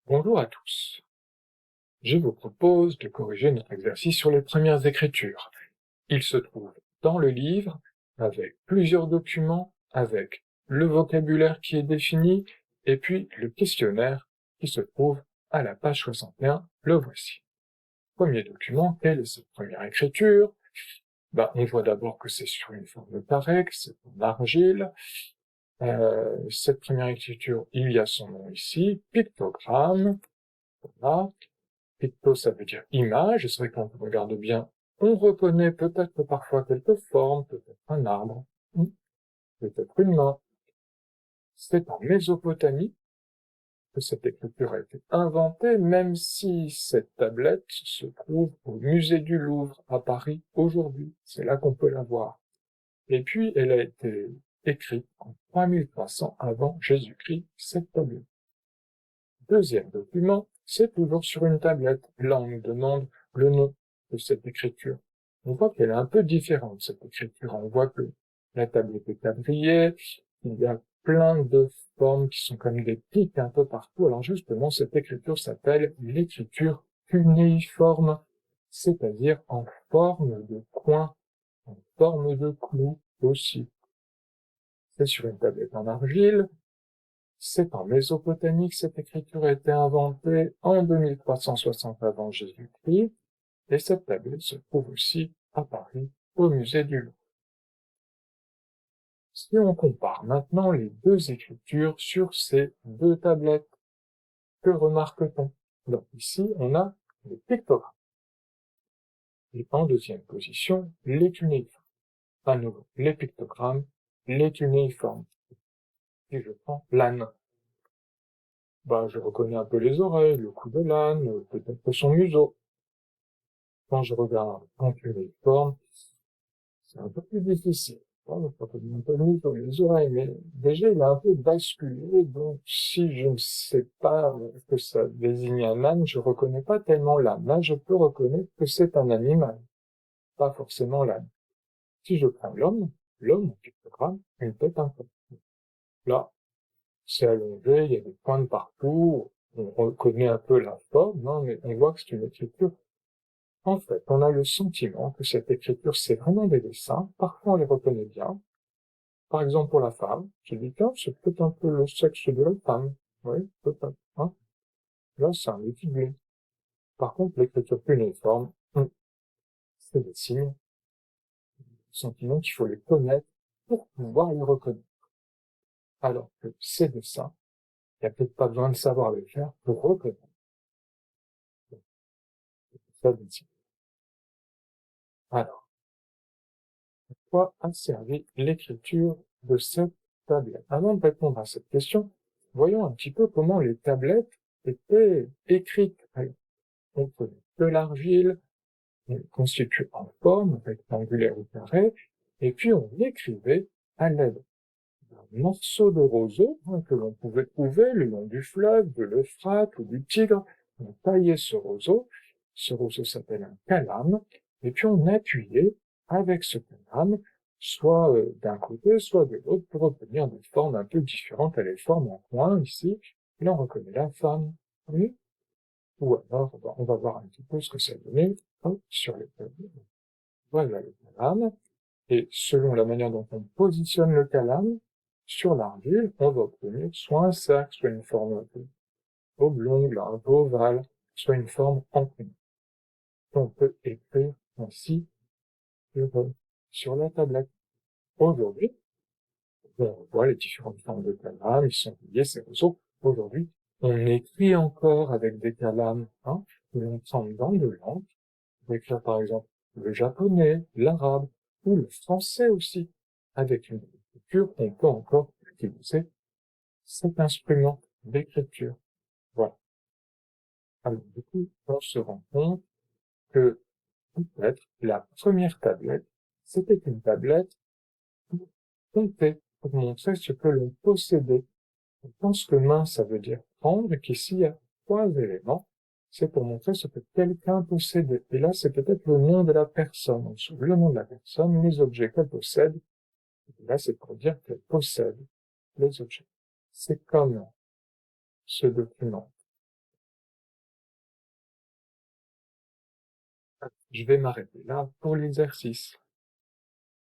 Bonjour à tous. Je vous propose de corriger notre exercice sur les premières écritures. Il se trouve dans le livre, avec plusieurs documents, avec le vocabulaire qui est défini, et puis le questionnaire qui se trouve à la page 61. Le voici. Premier document, quelle est cette première écriture? On voit d'abord que c'est sur une forme carrée, que c'est en argile. Cette première écriture, il y a son nom ici, pictogramme. Voilà. Picto, ça veut dire image, et c'est vrai que quand on regarde bien, on reconnaît peut-être parfois quelques formes, peut-être un arbre, peut-être une main. C'est en Mésopotamie que cette écriture a été inventée, même si cette tablette se trouve au musée du Louvre à Paris aujourd'hui. C'est là qu'on peut la voir. Et puis, elle a été écrite en 3300 avant Jésus-Christ, cette tablette. Deuxième document, c'est toujours sur une tablette. Là, on nous demande le nom de cette écriture. On voit qu'elle est un peu différente, cette écriture. On voit que la tablette est quadrillée, il y a plein de formes qui sont comme des pics un peu partout. Alors justement, cette écriture s'appelle l'écriture cunéiforme, c'est-à-dire en forme de coin, en forme de clou aussi. C'est sur une tablette en argile. C'est en Mésopotamie que cette écriture a été inventée en 2360 avant Jésus-Christ, et cette tablette se trouve aussi à Paris, au musée du Louvre. Si on compare maintenant les deux écritures sur ces deux tablettes, que remarque-t-on? Donc ici, on a les pictogrammes. Et en deuxième position, les cunéiformes. À nouveau, les pictogrammes, les cunéiformes. Si je prends l'âne, je reconnais un peu les oreilles, le cou de l'âne, peut-être son museau. Quand je regarde en cunéiforme, c'est un peu plus difficile. On peut un peu mieux sur les oreilles, mais déjà il a un peu basculé, donc si je ne sais pas que ça désigne un âne, je reconnais pas tellement l'âne. Là, je peux reconnaître que c'est un animal, pas forcément l'âne. Si je prends l'homme, en pictogramme, une tête un peu. Là, c'est allongé, il y a des pointes partout, on reconnaît un peu la forme, non, mais on voit que c'est une écriture. En fait, on a le sentiment que cette écriture, c'est vraiment des dessins. Parfois, on les reconnaît bien. Par exemple, pour la femme, je dis, tiens, c'est peut-être un peu le sexe de la femme. Oui, peut-être, hein. Là, c'est un petit blé. Par contre, l'écriture cunéiforme, c'est des signes, sentiments qu'il faut les connaître pour pouvoir les reconnaître. Alors que ces dessins, il n'y a peut-être pas besoin de savoir les faire pour reconnaître. Ça, des signes. Alors, à quoi a servi l'écriture de cette tablette? Avant de répondre à cette question, voyons un petit peu comment les tablettes étaient écrites. Alors, on connaît de l'argile, on les constitue en forme, rectangulaire ou carré, et puis on écrivait à l'aide d'un morceau de roseau que l'on pouvait trouver le long du fleuve, de l'Euphrate ou du Tigre. On taillait ce roseau s'appelle un calame, et puis on appuyait avec ce calame, soit d'un côté, soit de l'autre, pour obtenir des formes un peu différentes. Elle est forme en coin, ici, là on reconnaît la femme, oui, ou alors on va voir un petit peu ce que ça donnait sur les tableaux. Voilà le calame, et selon la manière dont on positionne le calame sur l'argile, on va obtenir soit un cercle, soit une forme un peu oblongue, un peu ovale, soit une forme en coin. On peut écrire ainsi sur la tablette. Aujourd'hui, on voit les différentes formes de calame, ils sont liés, ces roseaux. Aujourd'hui, on écrit encore avec des calames, où on prend dans de l'encre, pour écrire par exemple le japonais, l'arabe, ou le français aussi. Avec une écriture, on peut encore utiliser cet instrument d'écriture. Voilà. Alors, du coup, on se rend compte que, peut-être, la première tablette, c'était une tablette pour compter, pour montrer ce que l'on possédait. On pense que main, ça veut dire prendre, et qu'ici, il y a trois éléments. C'est pour montrer ce que quelqu'un possédait. Et là, c'est peut-être le nom de la personne. On trouve le nom de la personne, les objets qu'elle possède. Et là, c'est pour dire qu'elle possède les objets. C'est comme ce document Je vais m'arrêter là pour l'exercice.